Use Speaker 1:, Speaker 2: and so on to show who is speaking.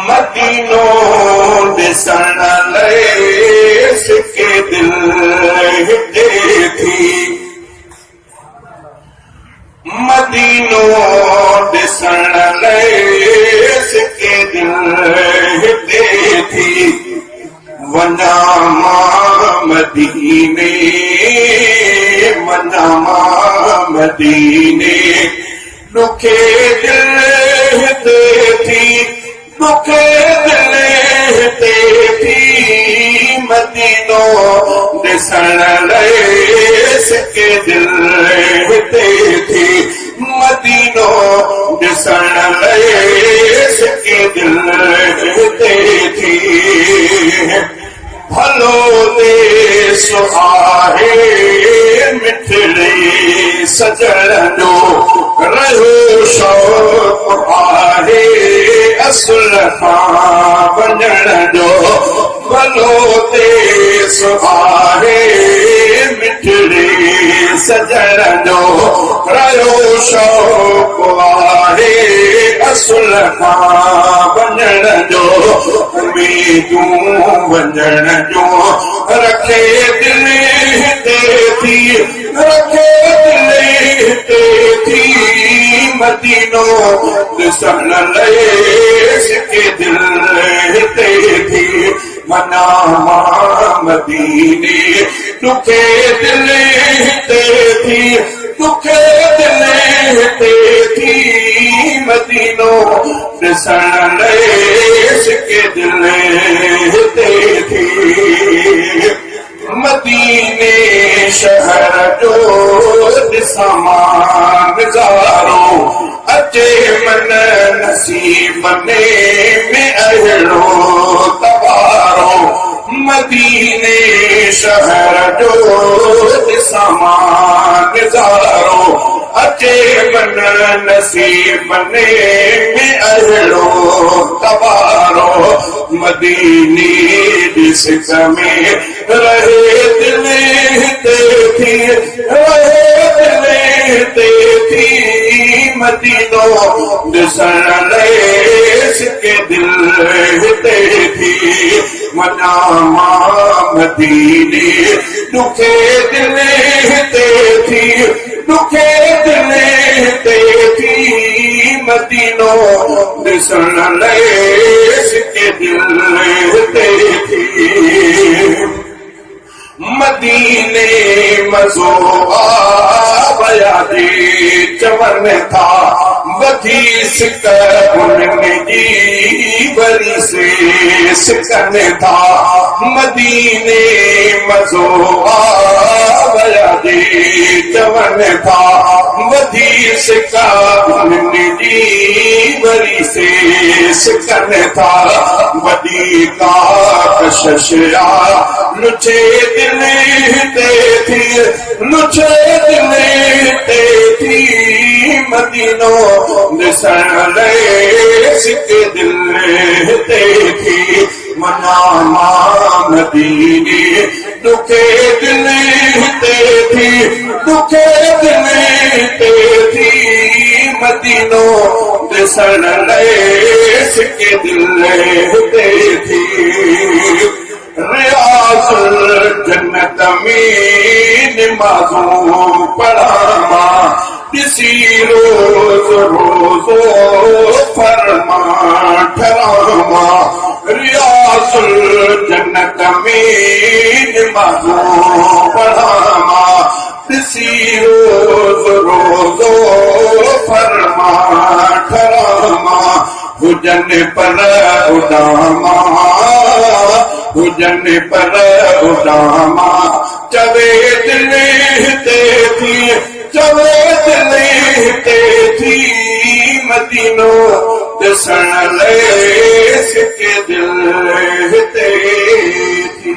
Speaker 1: मदीनो ॾिसण लाइ सिके दिल हिते थी मदीनो ॾिसण लाइ सिके दिल हिते थी वञा मां मदीने वञा मां मदीने ॾुखे दिल हिते थी ॾुखे दिल हिते थी मदीनो ॾिसण लाइ सिके दिल हिते थी मदीनो ॾिसण लाइ सिके दिल हिते थी भलो देश आहे मिठड़े सजण जो रहियो शौक़ आहे असुल खां वञण जो भलो देश आहे मिठड़े सजण जो रहियो शौक़ आहे असुल खां वञण जो उम्मीदूं वञण जो रखे दिल हिते थी रखे दिल हिते थी मदीनो ॾिसण लाइ सिके दिल हिते थी वञा मां मदीने ॾुखे दिल हिते थी ॾुखे दिल हिते थी मदीनो ॾिसण लाइ सिके दिल हिते थी मदीने शहर जो ॾिसां मां नज़ारो अचे मन नसीब में अहिड़ो तवारो मदीने शहर जो ॾिसां मां नज़ारो अचे मन नसीब में अहिड़ो तवारो मदीने ॾिस में रहे दिल हिते थी रहे दिल हिते थी मदीनो ॾिसण लाइ सिके दिल हिते थी वञा मां मदीने ॾुखे दिल हिते थी ॾुखे दिल हिते थी मदीनो ॾिसण लाइ सिके दिल हिते थी मदीने मज़ो आया जे चवनि था वधी सिक उन्हनि जी वरी से सिकनि था मदीने मज़ो आया जे चवनि था वधी सिक उन्हनि जी वरी से सिकनि था वॾी का कशिश लुचे दिल हिते थी लुचे दिल हिते थी मदीनो ॾिसण लाइ सिके दिल हिते थी वञा मां मदीने ॾुखे दिल हिते थी ॾुखे दिल हिते थी मदीनो ॾिसण लाइ सिके दिल हिते थी रियाज़ुल जन्नत में नमाज़ूं पढ़ां मां ॾिसी रोज़ रोज़ो फरमान ठहरां मां रियाज़ुल जन्नत में नमाज़ूं पढ़ां मां ॾिसी रोज़ रोज़ो फरमान ठहरां मां हुजनि पर उॾामा हुजनि पर उॾामा चवे दिल हिते थी चवे दिल हिते थी मदीनो ॾिसण लाइ सिके दिल हिते थी